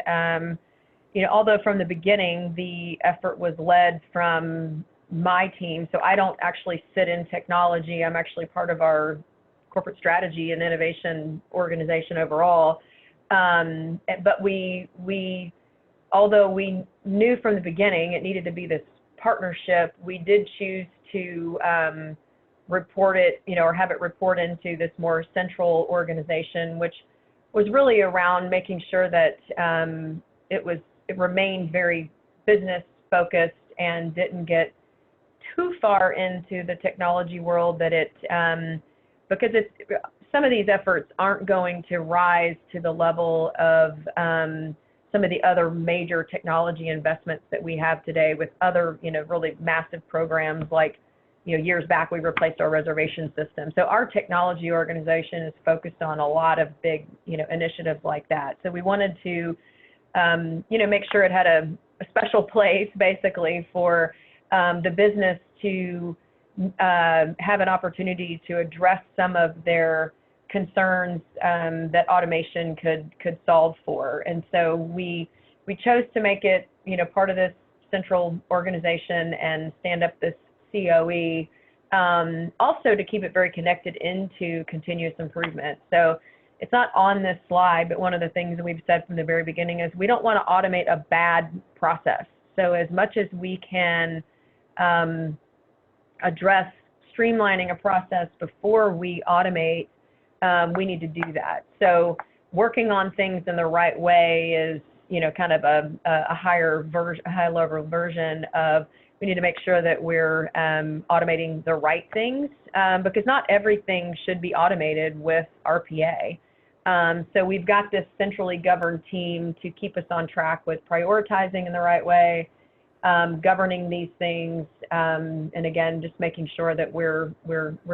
although from the beginning the effort was led from my team, so I don't actually sit in technology. I'm actually part of our corporate strategy and innovation organization overall. But although we knew from the beginning it needed to be this partnership, we did choose to report it, or have it report into this more central organization, which was really around making sure that it remained very business focused and didn't get too far into the technology world, that because some of these efforts aren't going to rise to the level of some of the other major technology investments that we have today with other, really massive programs like, years back we replaced our reservation system. So our technology organization is focused on a lot of big, initiatives like that. So we wanted to, make sure it had a special place basically for the business to have an opportunity to address some of their concerns that automation could solve for. And so we chose to make it, part of this central organization and stand up this COE, also to keep it very connected into continuous improvement. So it's not on this slide, but one of the things that we've said from the very beginning is we don't want to automate a bad process. So as much as we can address streamlining a process before we automate, we need to do that. So working on things in the right way is, kind of a high level version of, we need to make sure that we're automating the right things, because not everything should be automated with RPA. So we've got this centrally governed team to keep us on track with prioritizing in the right way, governing these things, and again, just making sure that we're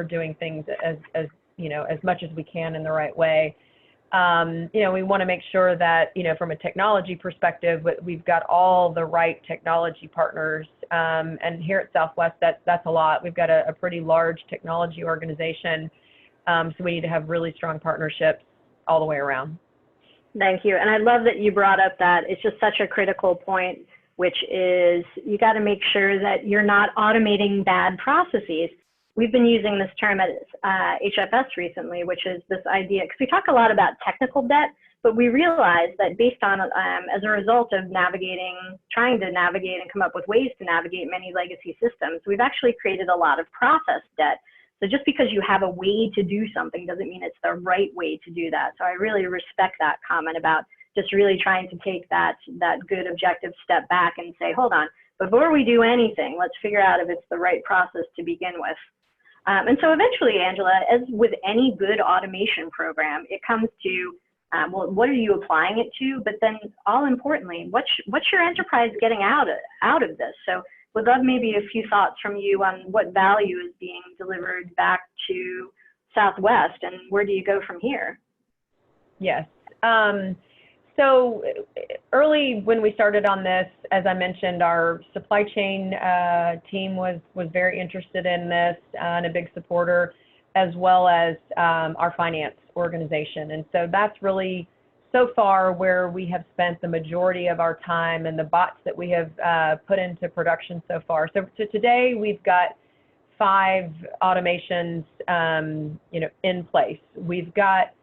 doing things as you know, as much as we can in the right way. You know, we want to make sure that, you know, from a technology perspective, we've got all the right technology partners. And here at Southwest, that's a lot. We've got a pretty large technology organization, so we need to have really strong partnerships all the way around. Thank you. And I love that you brought up that. It's just such a critical point, which is you got to make sure that you're not automating bad processes. We've been using this term at HFS recently, which is this idea, because we talk a lot about technical debt, but we realize that based on, as a result of trying to navigate and come up with ways to navigate many legacy systems, we've actually created a lot of process debt. So just because you have a way to do something doesn't mean it's the right way to do that. So I really respect that comment about just really trying to take that good objective step back and say, hold on, before we do anything, let's figure out if it's the right process to begin with. And so eventually, Angela, as with any good automation program, it comes to, well, what are you applying it to? But then all importantly, what's your enterprise getting out of this? So would love maybe a few thoughts from you on what value is being delivered back to Southwest and where do you go from here? Yes. So early when we started on this, as I mentioned, our supply chain team was very interested in this and a big supporter, as well as our finance organization. And so that's really so far where we have spent the majority of our time and the bots that we have put into production so far. So today we've got 5 automations, you know, in place. We've got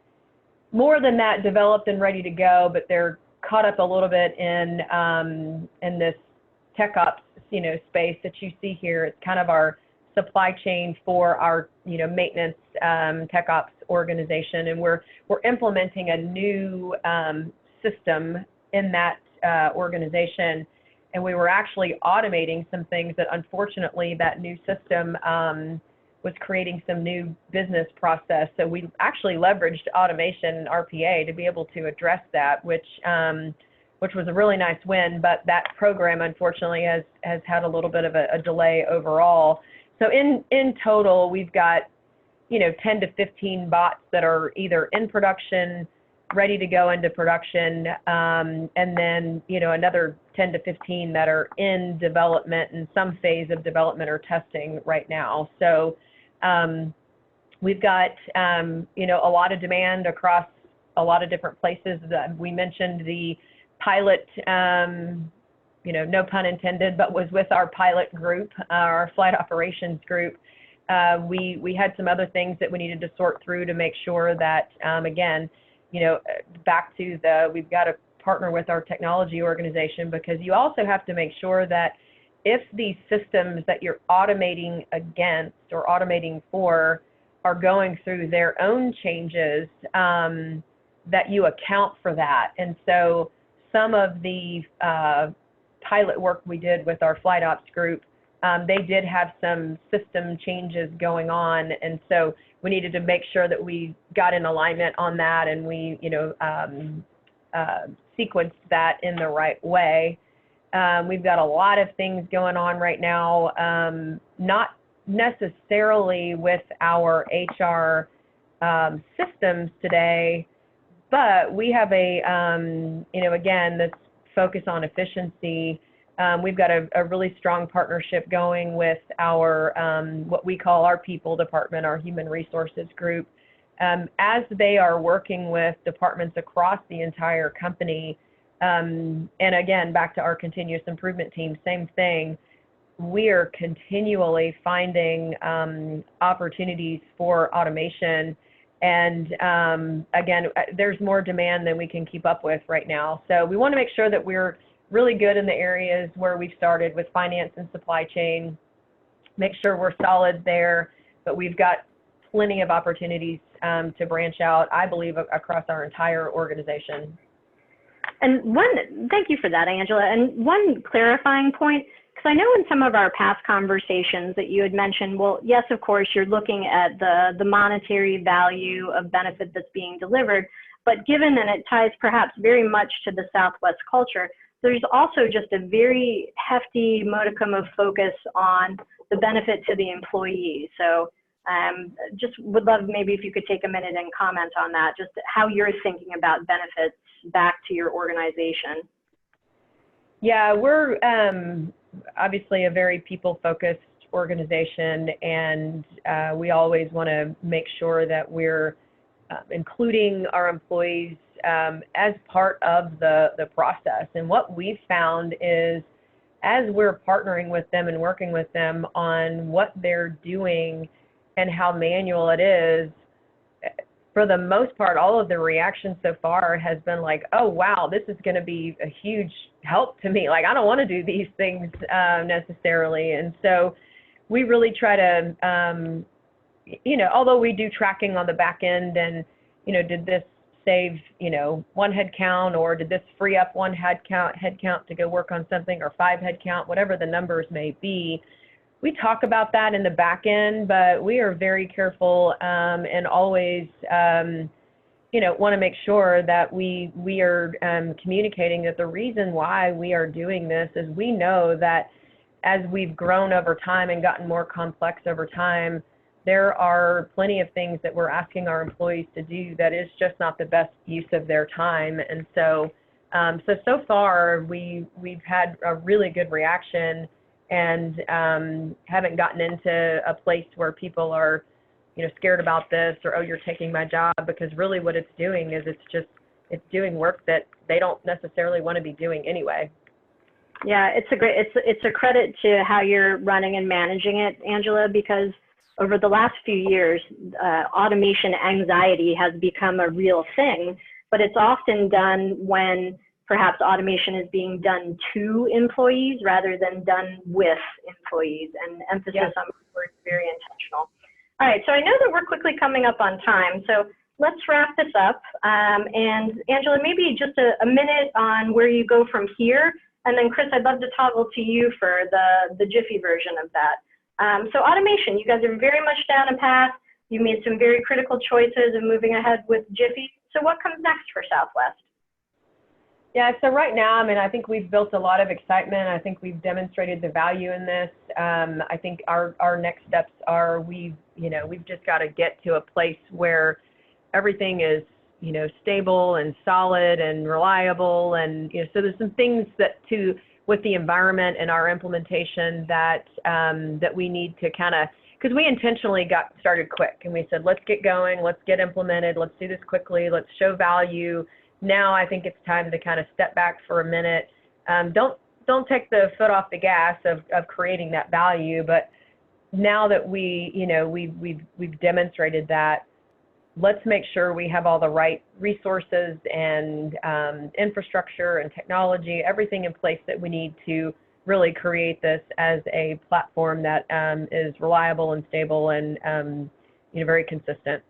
more than that developed and ready to go, but they're caught up a little bit in this tech ops, you know, space that you see here. It's kind of our supply chain for our, you know, maintenance tech ops organization, and we're implementing a new system in that organization, and we were actually automating some things that unfortunately that new system was creating some new business process. So we actually leveraged automation and RPA to be able to address that, which was a really nice win, but that program unfortunately has had a little bit of a delay overall. So in total, we've got, you know, 10 to 15 bots that are either in production, ready to go into production, and then, you know, another 10 to 15 that are in development and some phase of development or testing right now. So we've got, you know, a lot of demand across a lot of different places. We mentioned the pilot, you know, no pun intended, but was with our pilot group, our flight operations group. We had some other things that we needed to sort through to make sure that, again, you know, back to we've got to partner with our technology organization, because you also have to make sure that if these systems that you're automating against or automating for are going through their own changes, that you account for that. And so some of the pilot work we did with our flight ops group, they did have some system changes going on. And so we needed to make sure that we got in alignment on that, and we, you know, sequenced that in the right way. We've got a lot of things going on right now, not necessarily with our HR systems today, but we have a, you know, again, this focus on efficiency. We've got a really strong partnership going with our, what we call our people department, our human resources group, as they are working with departments across the entire company. And again, back to our continuous improvement team, same thing. We are continually finding opportunities for automation. And again, there's more demand than we can keep up with right now. So we want to make sure that we're really good in the areas where we've started with finance and supply chain, make sure we're solid there, but we've got plenty of opportunities to branch out, I believe, across our entire organization. And thank you for that, Angela. And one clarifying point, because I know in some of our past conversations that you had mentioned, well, yes, of course, you're looking at the monetary value of benefit that's being delivered, but given, and it ties perhaps very much to the Southwest culture, there's also just a very hefty modicum of focus on the benefit to the employee. So just would love maybe if you could take a minute and comment on that, just how you're thinking about benefits back to your organization. Yeah, we're obviously a very people-focused organization, and we always want to make sure that we're including our employees as part of the process. And what we've found is, as we're partnering with them and working with them on what they're doing and how manual it is, for the most part, all of the reactions so far has been like, oh, wow, this is going to be a huge help to me. Like, I don't want to do these things necessarily. And so we really try to, you know, although we do tracking on the back end and, you know, did this save, you know, 1 head count, or did this free up 1 head count to go work on something, or 5 head count, whatever the numbers may be. We talk about that in the back end, but we are very careful and always, you know, want to make sure that we are communicating that the reason why we are doing this is we know that as we've grown over time and gotten more complex over time, there are plenty of things that we're asking our employees to do that is just not the best use of their time. And so, so far we've had a really good reaction, and haven't gotten into a place where people are, you know, scared about this, or, oh, you're taking my job, because really what it's doing is it's doing work that they don't necessarily want to be doing anyway. Yeah, it's a credit to how you're running and managing it, Angela, because over the last few years, automation anxiety has become a real thing, but it's often done when perhaps automation is being done to employees rather than done with employees, and emphasis on the word very intentional. All right, so I know that we're quickly coming up on time, so let's wrap this up. And Angela, maybe just a minute on where you go from here, and then Kris, I'd love to toggle to you for the Jiffy version of that. So automation, you guys are very much down a path. You made some very critical choices in moving ahead with Jiffy. So what comes next for Southwest? Yeah, so right now, I mean, I think we've built a lot of excitement. I think we've demonstrated the value in this. I think our next steps are we've just got to get to a place where everything is, you know, stable and solid and reliable. And, you know, so there's some things with the environment and our implementation that we need to kind of, because we intentionally got started quick and we said, let's get going, let's get implemented, let's do this quickly, let's show value. Now I think it's time to kind of step back for a minute. Don't take the foot off the gas of creating that value, but now that we've demonstrated that, let's make sure we have all the right resources and infrastructure and technology, everything in place that we need to really create this as a platform that is reliable and stable and very consistent.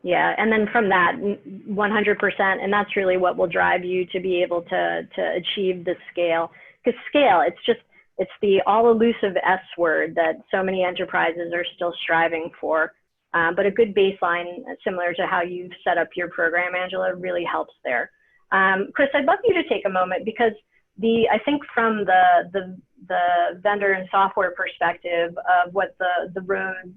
Yeah, and then from that, 100%, and that's really what will drive you to be able to achieve the scale. Because scale, it's the all elusive S word that so many enterprises are still striving for. But a good baseline, similar to how you've set up your program, Angela, really helps there. Kris, I'd love you to take a moment, because I think from the vendor and software perspective of what the road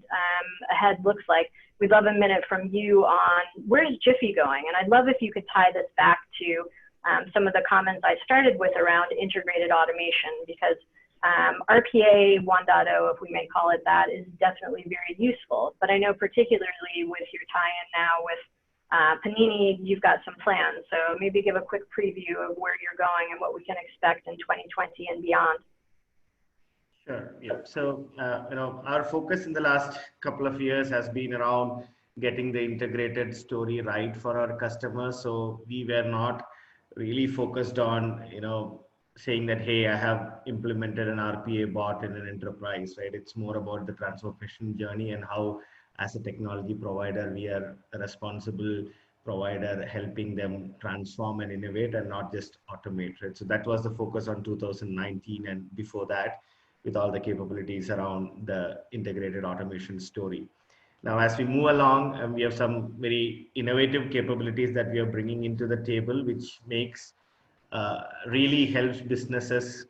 ahead looks like, we'd love a minute from you on where's Jiffy going? And I'd love if you could tie this back to some of the comments I started with around integrated automation, because RPA 1.0, if we may call it that, is definitely very useful. But I know particularly with your tie-in now with Paanini, you've got some plans. So maybe give a quick preview of where you're going and what we can expect in 2020 and beyond. Sure. Yeah. So, our focus in the last couple of years has been around getting the integrated story right for our customers. So we were not really focused on, saying that, hey, I have implemented an RPA bot in an enterprise, right? It's more about the transformation journey and how, as a technology provider, we are a responsible provider helping them transform and innovate and not just automate, right? So that was the focus on 2019 and before that, with all the capabilities around the integrated automation story. Now, as we move along, we have some very innovative capabilities that we are bringing into the table, which makes really helps businesses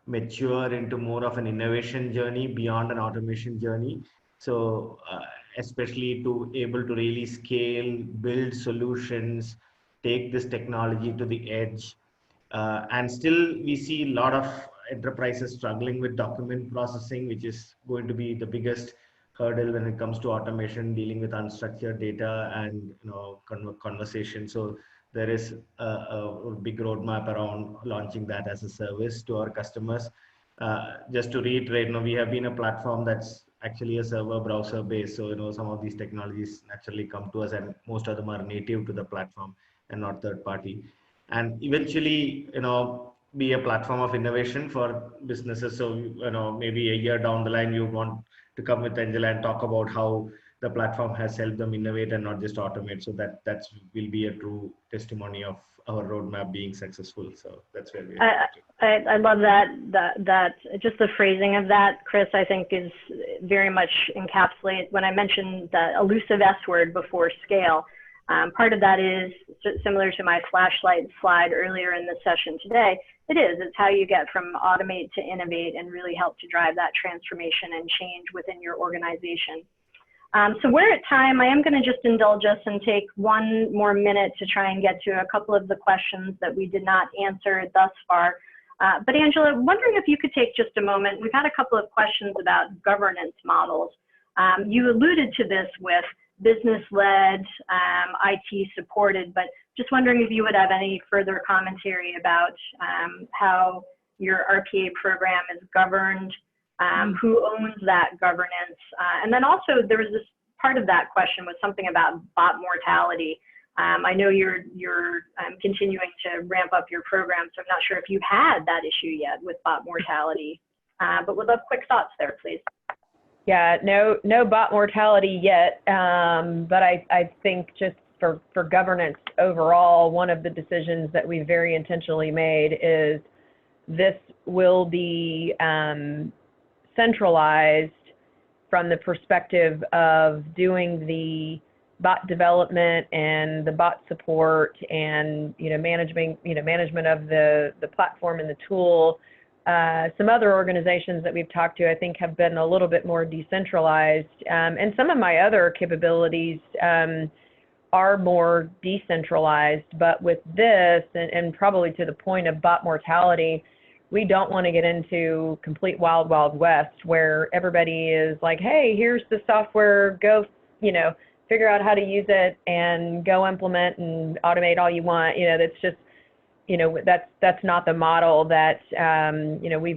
mature into more of an innovation journey beyond an automation journey. So especially to able to really scale, build solutions, take this technology to the edge. And still we see a lot of enterprises struggling with document processing, which is going to be the biggest hurdle when it comes to automation, dealing with unstructured data and conversation. So there is a big roadmap around launching that as a service to our customers. Just to reiterate, we have been a platform that's actually a server browser based. So some of these technologies naturally come to us, and most of them are native to the platform and not third party. And eventually, be a platform of innovation for businesses. So maybe a year down the line, you want to come with Angela and talk about how the platform has helped them innovate and not just automate. So that will be a true testimony of our roadmap being successful. So that's where we are. I love that just the phrasing of that, Kris, I think is very much encapsulated when I mentioned the elusive S word before scale. Part of that is similar to my flashlight slide earlier in the session today. It's how you get from automate to innovate and really help to drive that transformation and change within your organization. So we're at time. I am going to just indulge us and take one more minute to try and get to a couple of the questions that we did not answer thus far. But Angela, wondering if you could take just a moment. We've had a couple of questions about governance models. You alluded to this with business-led, IT supported, but just wondering if you would have any further commentary about how your RPA program is governed, who owns that governance, and then also there was this part of that question was something about bot mortality. I know you're continuing to ramp up your program, so I'm not sure if you've had that issue yet with bot mortality, but would love quick thoughts there, please. Yeah, no bot mortality yet, but I think just for governance overall, one of the decisions that we very intentionally made is this will be centralized from the perspective of doing the bot development and the bot support and management of the platform and the tool. Some other organizations that we've talked to, I think, have been a little bit more decentralized, and some of my other capabilities are more decentralized. But with this, and probably to the point of bot mortality, we don't want to get into complete wild west where everybody is like, hey, here's the software, go, figure out how to use it and go implement and automate all you want. That's just, that's not the model that,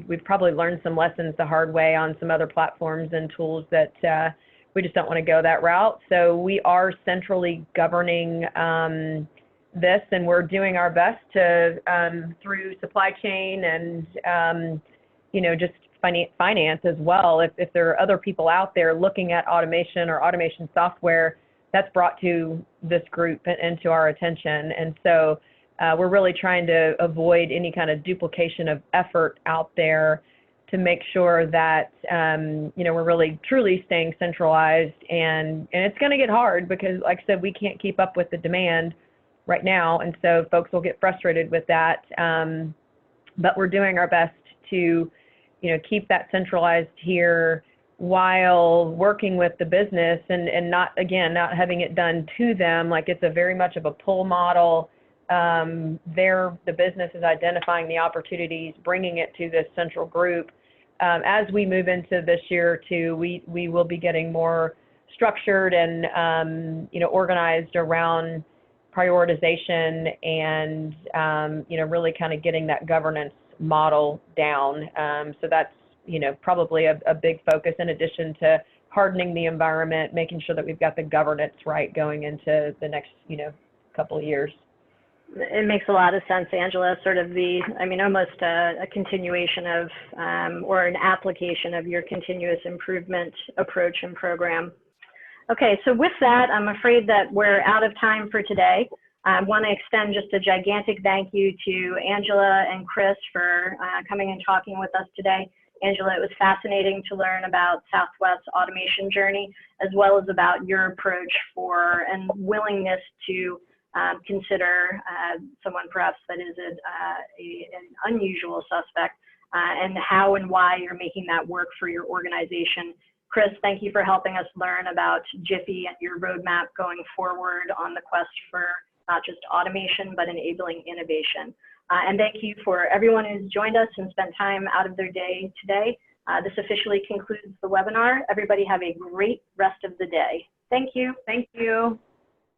we've probably learned some lessons the hard way on some other platforms and tools that we just don't want to go that route. So we are centrally governing this, and we're doing our best to, through supply chain and, just finance as well. If there are other people out there looking at automation or automation software, that's brought to this group and to our attention. And so we're really trying to avoid any kind of duplication of effort out there to make sure that, we're really truly staying centralized. And it's going to get hard because, like I said, we can't keep up with the demand right now. And so folks will get frustrated with that. But we're doing our best to, keep that centralized here while working with the business and not having it done to them. Like it's a very much of a pull model. The business is identifying the opportunities, bringing it to this central group. As we move into this year too, we will be getting more structured and, organized around prioritization and, really kind of getting that governance model down. So that's, probably a big focus in addition to hardening the environment, making sure that we've got the governance right going into the next, couple of years. It makes a lot of sense, Angela, sort of almost a continuation of, or an application of your continuous improvement approach and program. Okay, so with that, I'm afraid that we're out of time for today. I want to extend just a gigantic thank you to Angela and Kris for coming and talking with us today. Angela, it was fascinating to learn about Southwest's automation journey, as well as about your approach for and willingness to consider someone perhaps that is an unusual suspect, and how and why you're making that work for your organization. Kris, thank you for helping us learn about Jiffy and your roadmap going forward on the quest for not just automation, but enabling innovation. And thank you for everyone who's joined us and spent time out of their day today. This officially concludes the webinar. Everybody have a great rest of the day. Thank you. Thank you.